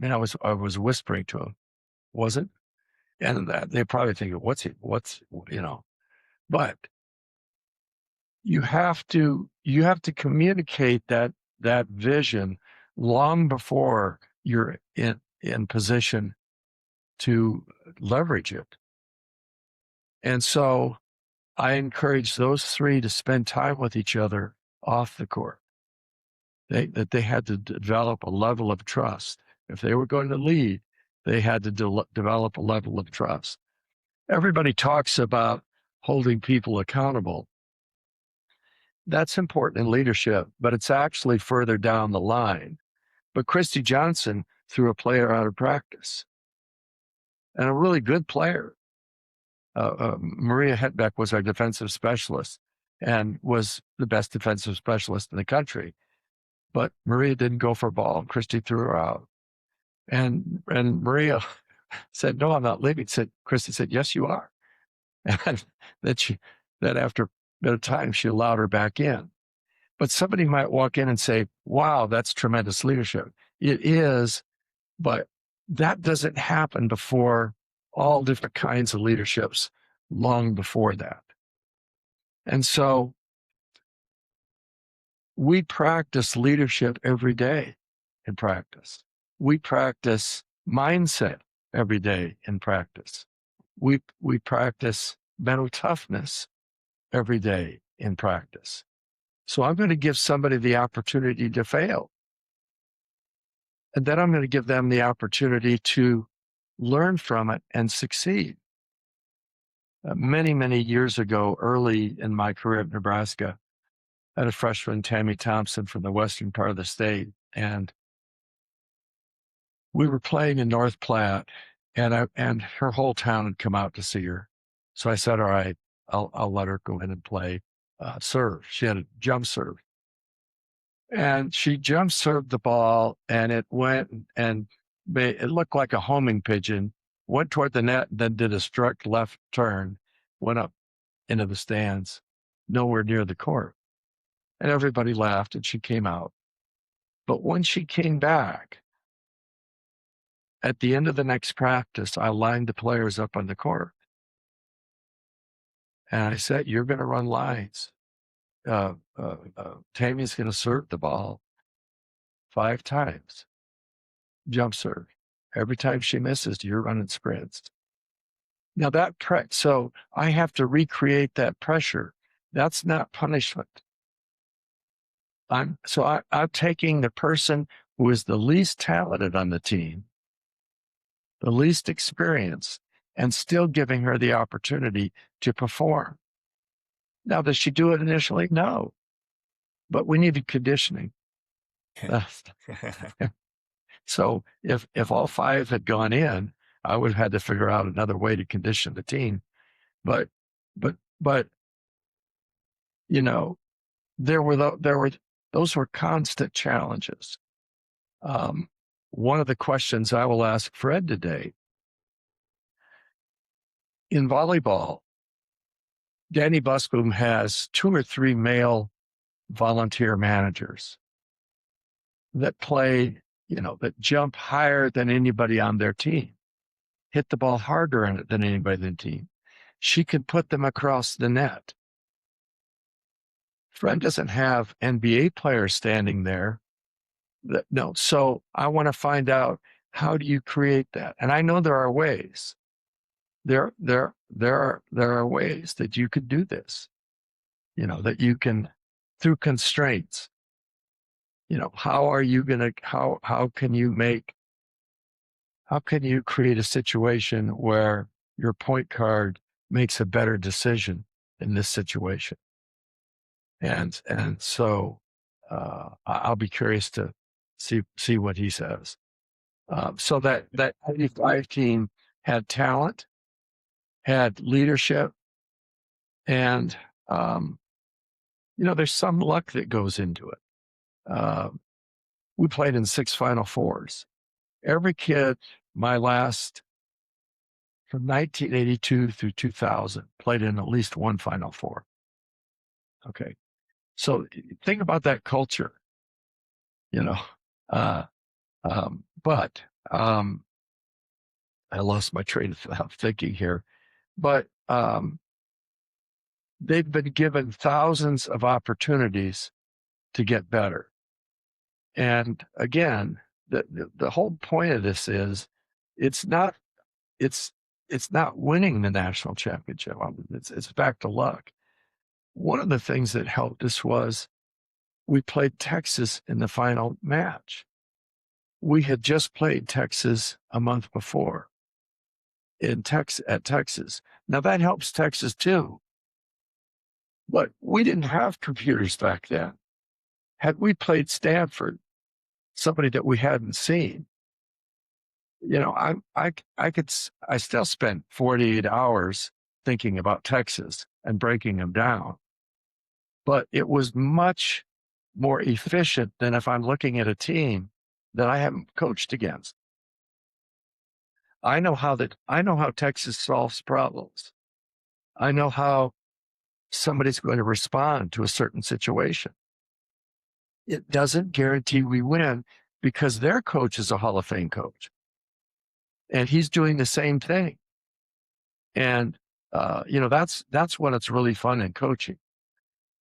I was whispering to him, was it? And that they probably think, but you have to communicate that vision long before you're in position to leverage it. And so I encourage those three to spend time with each other off the court. That they had to develop a level of trust. If they were going to lead, they had to develop a level of trust. Everybody talks about holding people accountable. That's important in leadership, but it's actually further down the line. But Christy Johnson threw a player out of practice, and a really good player. Maria Hetbeck was our defensive specialist and was the best defensive specialist in the country. But Maria didn't go for a ball. Christy threw her out. And Maria said, "No, I'm not leaving." Christy said, "Yes, you are." And then after a bit of time, she allowed her back in. But somebody might walk in and say, "Wow, that's tremendous leadership." It is, but that doesn't happen before all different kinds of leaderships long before that. And so we practice leadership every day in practice. We practice mindset every day in practice. We practice mental toughness every day in practice. So I'm going to give somebody the opportunity to fail. And then I'm going to give them the opportunity to learn from it and succeed. Many, many years ago, early in my career at Nebraska, I had a freshman, Tammy Thompson, from the western part of the state. And we were playing in North Platte, and her whole town had come out to see her. So I said, "All right, I'll let her go in and play serve." She had a jump serve. And she jump served the ball, and it went and it looked like a homing pigeon, went toward the net, then did a struck left turn, went up into the stands, nowhere near the court. And everybody laughed, and she came out. But when she came back, at the end of the next practice, I lined the players up on the court. And I said, "You're going to run lines. Tammy's going to serve the ball 5 times. Jump serve. Every time she misses, you're running sprints." Now so I have to recreate that pressure. That's not punishment. I'm taking the person who is the least talented on the team, the least experienced, and still giving her the opportunity to perform. Now, does she do it initially? No, but we needed conditioning. So if all 5 had gone in, I would have had to figure out another way to condition the team. But you know, those were constant challenges. One of the questions I will ask Fred today, in volleyball, Danny Busboom has 2 or 3 male volunteer managers that play, that jump higher than anybody on their team, hit the ball harder than anybody on the team. She can put them across the net. Fred doesn't have NBA players standing there. No. So I want to find out, how do you create that? And I know there are ways. There are ways that you could do this, that you can, through constraints. How can you create a situation where your point guard makes a better decision in this situation? And so I'll be curious to see what he says. So that 95 team had talent, had leadership, and there's some luck that goes into it. We played in 6 Final Fours. Every kid, from 1982 through 2000, played in at least 1 Final Four. Okay. So think about that culture, but I lost my train of thinking here. But they've been given thousands of opportunities to get better. And again, the whole point of this is it's not winning the national championship. It's back to luck. One of the things that helped us was we played Texas in the final match. We had just played Texas a month before at Texas. Now that helps Texas too. But we didn't have computers back then. Had we played Stanford, somebody that we hadn't seen, I still spent 48 hours thinking about Texas and breaking them down. But it was much more efficient than if I'm looking at a team that I haven't coached against. I know how Texas solves problems. I know how somebody's going to respond to a certain situation. It doesn't guarantee we win because their coach is a Hall of Fame coach. And he's doing the same thing. And, that's when it's really fun in coaching.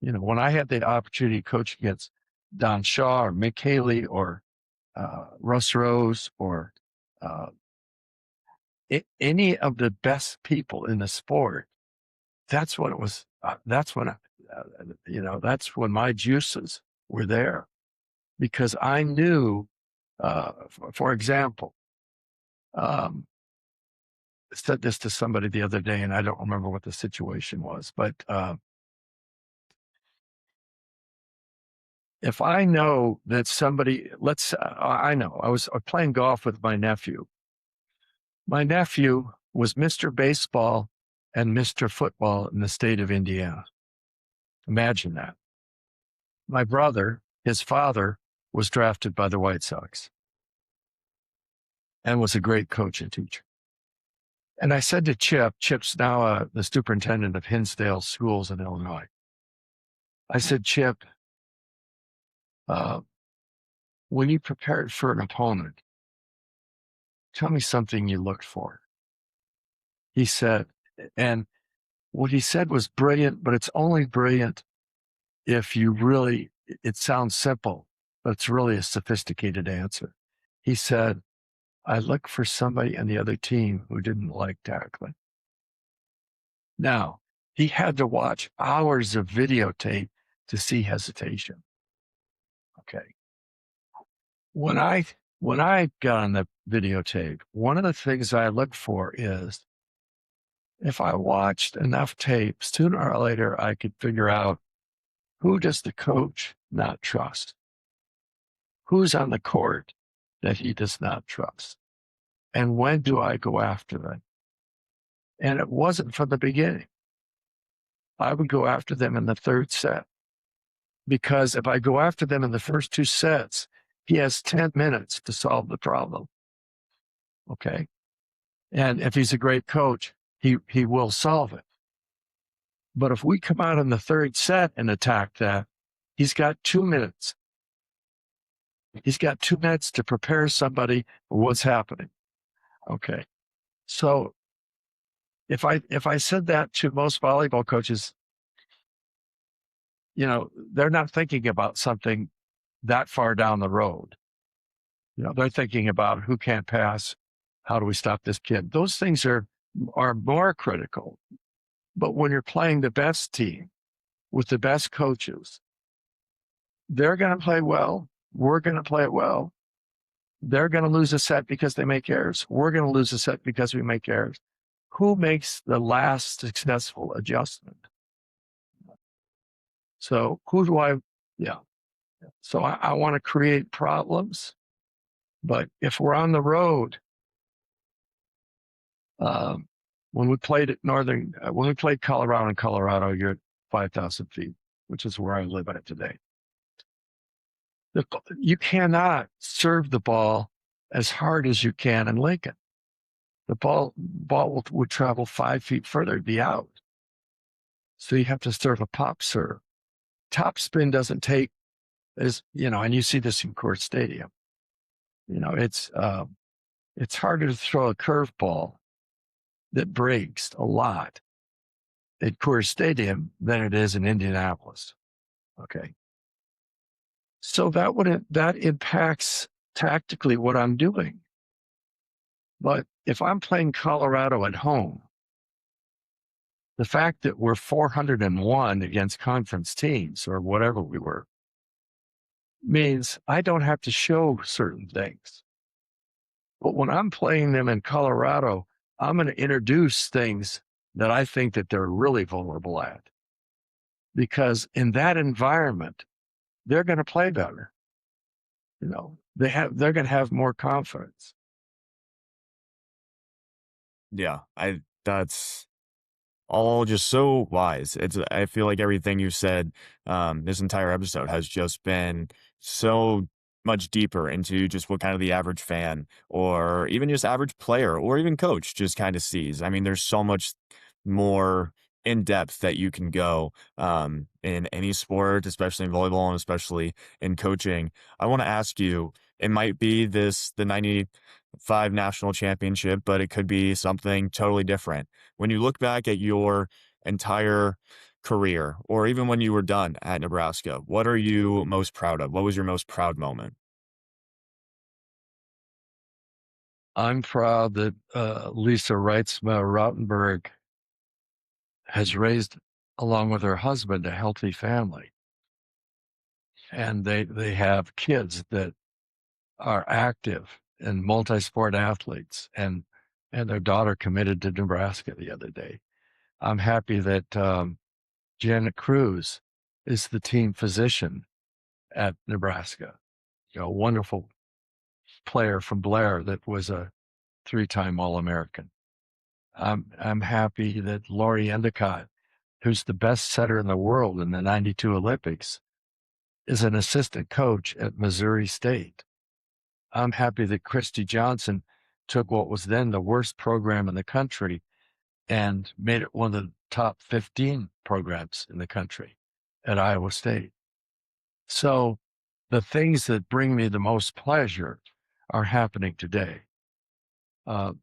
When I had the opportunity to coach against Don Shaw or Mick Haley or Russ Rose or any of the best people in the sport, that's when it was, that's when my juices were there because I knew, for example, said this to somebody the other day, and I don't remember what the situation was, but if I know that somebody, I know, I was playing golf with my nephew. My nephew was Mr. Baseball and Mr. Football in the state of Indiana. Imagine that. My brother, his father, was drafted by the White Sox and was a great coach and teacher. And I said to Chip's now the superintendent of Hinsdale Schools in Illinois. I said, Chip, when you prepared for an opponent, tell me something you looked for. He said, and what he said was brilliant, but it's only brilliant if you really, it sounds simple, but it's really a sophisticated answer. He said, I look for somebody on the other team who didn't like tackling. Now, he had to watch hours of videotape to see hesitation. Okay. When I got on the videotape, one of the things I look for is if I watched enough tape, sooner or later, I could figure out who does the coach not trust? Who's on the court that he does not trust? And when do I go after them? And it wasn't from the beginning. I would go after them in the third set. Because if I go after them in the first two sets, he has 10 minutes to solve the problem. Okay. And if he's a great coach, he will solve it. But if we come out in the third set and attack that, he's got 2 minutes. He's got 2 minutes to prepare somebody for what's happening. Okay. So if I said that to most volleyball coaches, they're not thinking about something that far down the road. They're thinking about who can't pass. How do we stop this kid? Those things are more critical. But when you're playing the best team with the best coaches, they're going to play well. We're going to play it well. They're going to lose a set because they make errors. We're going to lose a set because we make errors. Who makes the last successful adjustment? So So I want to create problems, but if we're on the road, when we played Colorado in Colorado, you're at 5,000 feet, which is where I live at today. You cannot serve the ball as hard as you can in Lincoln. The ball would travel 5 feet further, it'd be out. So you have to serve a pop serve. Top spin doesn't take and you see this in Court Stadium. It's harder to throw a curveball that breaks a lot at Coors Stadium than it is in Indianapolis. Okay. So that impacts tactically what I'm doing. But if I'm playing Colorado at home, the fact that we're 401 against conference teams or whatever we were means I don't have to show certain things. But when I'm playing them in Colorado, I'm going to introduce things that I think that they're really vulnerable at. Because in that environment, they're going to play better. They're going to have more confidence. Yeah, that's all just so wise. I feel like everything you said this entire episode has just been so much deeper into just what kind of the average fan or even just average player or even coach just kind of sees. I mean, there's so much more in depth that you can go in any sport, especially in volleyball and especially in coaching. I want to ask you, it might be the 95 national championship, but it could be something totally different. When you look back at your entire career, or even when you were done at Nebraska, what are you most proud of? What was your most proud moment? I'm proud that Lisa Reitzma Rottenberg has raised, along with her husband, a healthy family. And they have kids that are active and multi-sport athletes, and their daughter committed to Nebraska the other day. I'm happy that Janet Cruz is the team physician at Nebraska. A wonderful player from Blair that was a 3-time All-American. I'm happy that Laurie Endicott, who's the best setter in the world in the 92 Olympics, is an assistant coach at Missouri State. I'm happy that Christy Johnson took what was then the worst program in the country and made it one of the top 15 programs in the country at Iowa State. So the things that bring me the most pleasure are happening today. Val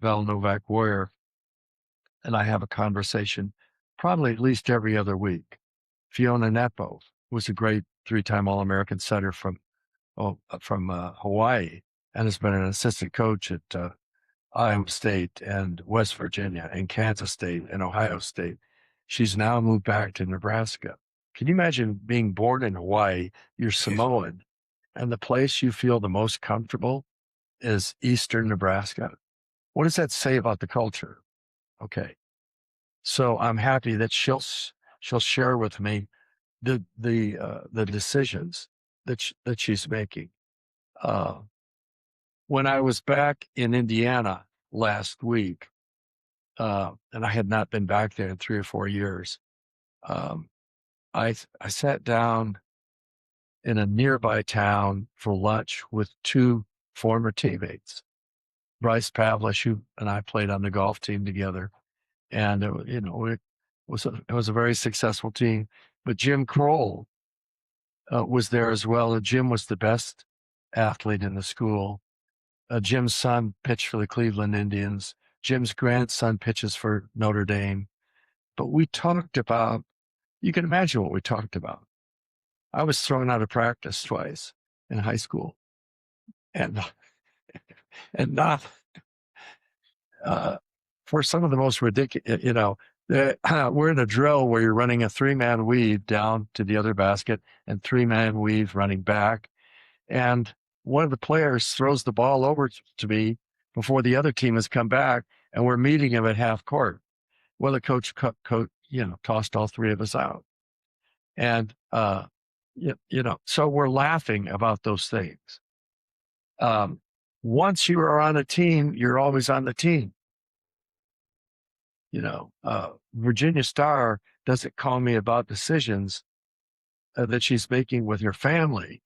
Novak Warrior, and I have a conversation probably at least every other week. Fiona Nepo was a great 3-time All-American setter from Hawaii, and has been an assistant coach at Iowa State and West Virginia and Kansas State and Ohio State. She's now moved back to Nebraska. Can you imagine being born in Hawaii? You're Samoan, and the place you feel the most comfortable is Eastern Nebraska. What does that say about the culture? Okay. So I'm happy that she'll share with me the decisions that she's making. When I was back in Indiana last week, and I had not been back there in 3 or 4 years, I sat down in a nearby town for lunch with 2 former teammates. Bryce Pavlish, who and I played on the golf team together, and it was a very successful team. But Jim Kroll was there as well, and Jim was the best athlete in the school. Jim's son pitched for the Cleveland Indians. Jim's grandson pitches for Notre Dame. But we talked about, you can imagine what we talked about. I was thrown out of practice twice in high school, and not for some of the most ridiculous, we're in a drill where you're running a 3-man weave down to the other basket and 3-man weave running back. And one of the players throws the ball over to me before the other team has come back, and we're meeting him at half court. Well, the coach tossed all 3 of us out. And, so we're laughing about those things. Once you are on a team, you're always on the team. Virginia Starr doesn't call me about decisions that she's making with her family,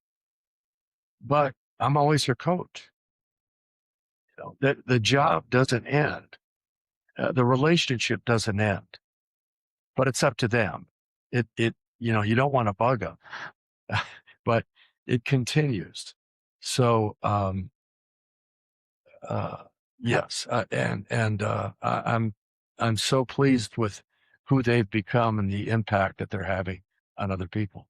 but I'm always her coach. The job doesn't end. The relationship doesn't end, but it's up to them. You don't want to bug them, but it continues. So, yes. I'm I'm so pleased with who they've become and the impact that they're having on other people.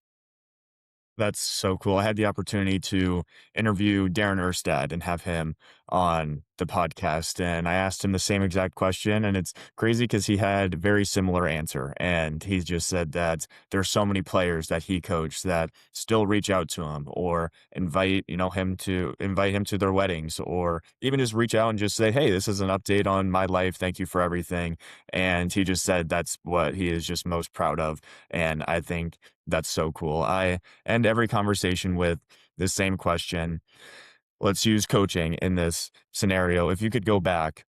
That's so cool. I had the opportunity to interview Darren Erstad and have him on the podcast. And I asked him the same exact question. And it's crazy because he had very similar answer. And he just said that there's so many players that he coached that still reach out to him or invite him to their weddings, or even just reach out and just say, hey, this is an update on my life. Thank you for everything. And he just said that's what he is just most proud of. And I think that's so cool. I end every conversation with the same question. Let's use coaching in this scenario. If you could go back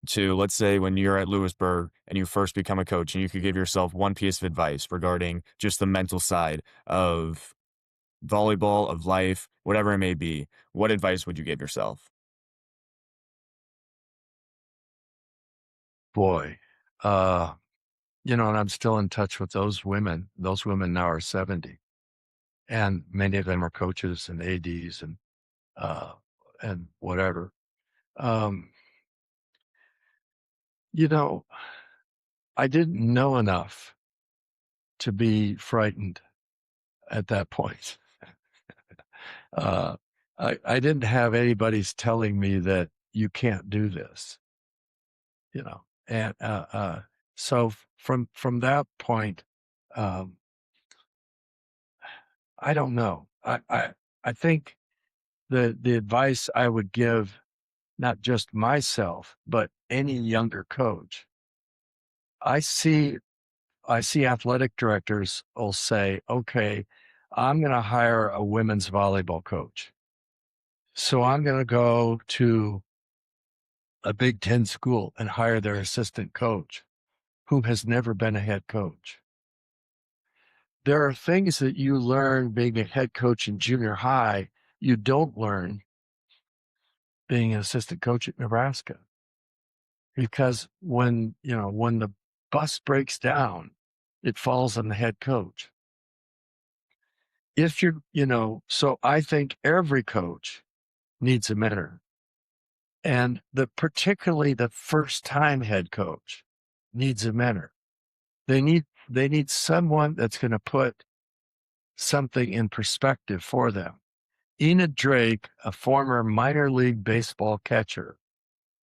to, let's say, when you're at Lewisburg and you first become a coach, and you could give yourself one piece of advice regarding just the mental side of volleyball, of life, whatever it may be, what advice would you give yourself? Boy, uh, and I'm still in touch with those women. Those women now are 70, and many of them are coaches and ADs uh, and whatever. Um, you know, I didn't know enough to be frightened at that point. I didn't have anybody's telling me that you can't do this, and so from that point, um, I don't know. I think the advice I would give not just myself, but any younger coach. I see I see athletic directors will say, okay, I'm going to hire a women's volleyball coach. So I'm going to go to a Big Ten school and hire their assistant coach who has never been a head coach. There are things that you learn being a head coach in junior high you don't learn being an assistant coach at Nebraska. Because when the bus breaks down, it falls on the head coach. If so I think every coach needs a mentor. And particularly the first time head coach needs a mentor. They need someone that's going to put something in perspective for them. Enid Drake, a former minor league baseball catcher,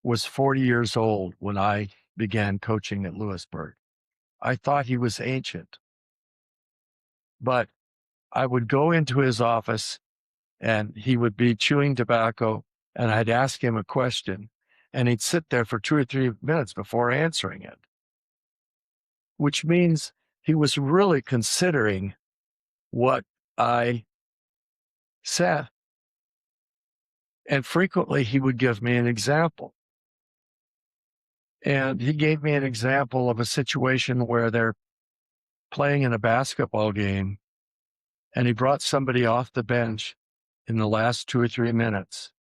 was 40 years old when I began coaching at Lewisburg. I thought he was ancient, but I would go into his office and he would be chewing tobacco, and I'd ask him a question and he'd sit there for 2 or 3 minutes before answering it, which means he was really considering what I said. And frequently he would give me an example. And he gave me an example of a situation where they're playing in a basketball game and he brought somebody off the bench in the last 2 or 3 minutes,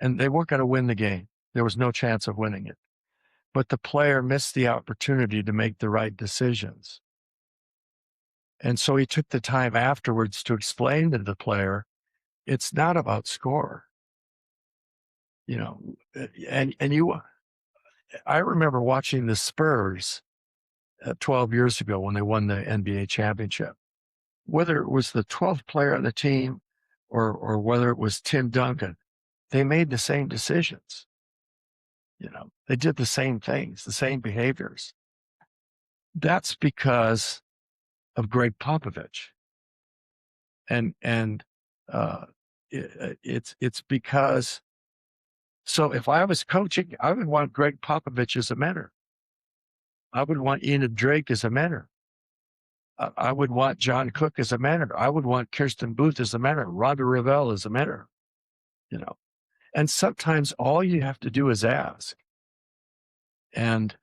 and they weren't going to win the game. There was no chance of winning it. But the player missed the opportunity to make the right decisions. And so he took the time afterwards to explain to the player, it's not about score. I remember watching the Spurs 12 years ago when they won the NBA championship. Whether it was the 12th player on the team or whether it was Tim Duncan, they made the same decisions. They did the same things, the same behaviors. That's because of Greg Popovich. And it's because, so if I was coaching, I would want Greg Popovich as a mentor. I would want Enid Drake as a mentor. I would want John Cook as a mentor. I would want Kirsten Booth as a mentor, Robbie Revelle as a mentor, you know. And sometimes all you have to do is ask. And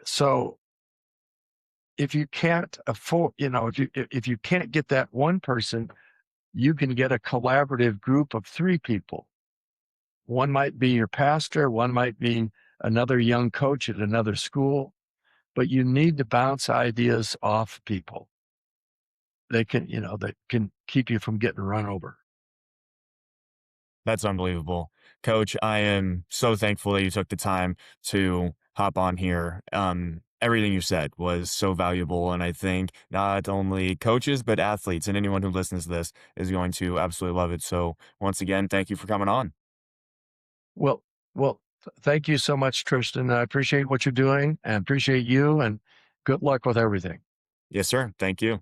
so if you can't afford, if you can't get that one person, you can get a collaborative group of 3 people. One might be your pastor, one might be another young coach at another school, but you need to bounce ideas off people. They can keep you from getting run over. That's unbelievable. Coach, I am so thankful that you took the time to hop on here. Everything you said was so valuable. And I think not only coaches, but athletes and anyone who listens to this is going to absolutely love it. So once again, thank you for coming on. Well, thank you so much, Tristan. I appreciate what you're doing and appreciate you and good luck with everything. Yes, sir. Thank you.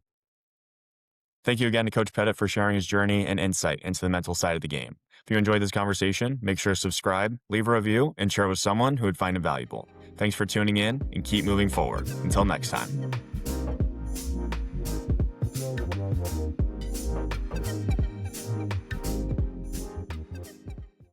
Thank you again to Coach Pettit for sharing his journey and insight into the mental side of the game. If you enjoyed this conversation, make sure to subscribe, leave a review, and share with someone who would find it valuable. Thanks for tuning in and keep moving forward. Until next time.